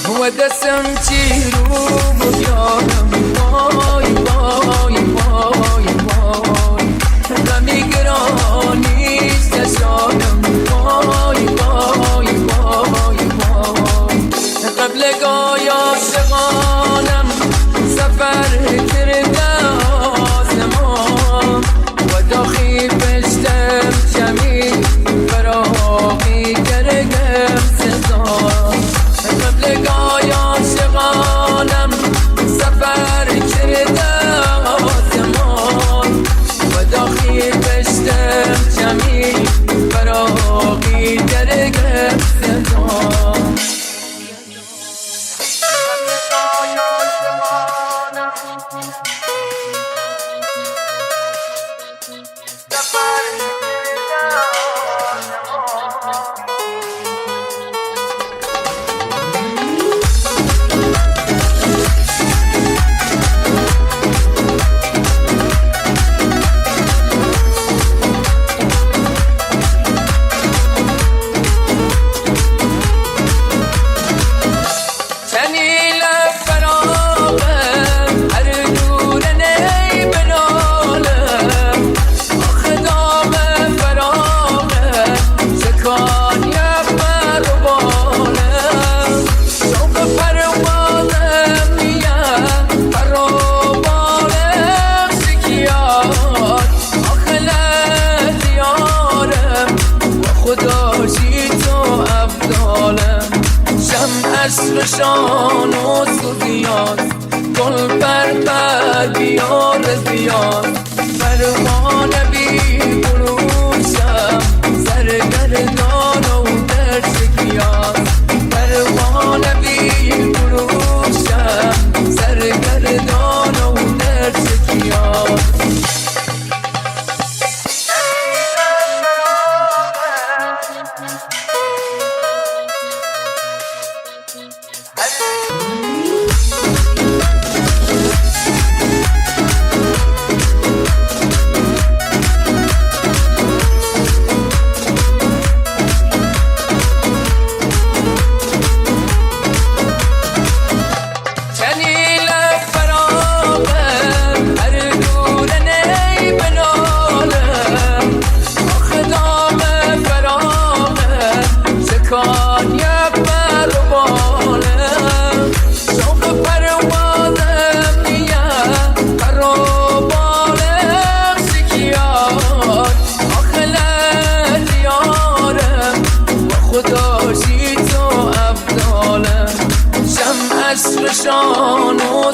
و دستم چی رو بیارم وای وای وای وای غمی گرانیست دستانم وای وای وای وای قبل گای عاشقانم سفر کرده آسمان و داخی پشتم جمیل فراقی کرگم سزان قبل گای عاشقانم سفر کرده آسمان و داخی پشتم جمیل فراقی کرگم سزان عصرشان و سوزیان گل پر بیار بیار پروانه بی بروشم سرگردان و در شکیان پروانه بی بروشم سرگردان و در شکیان عصرشان و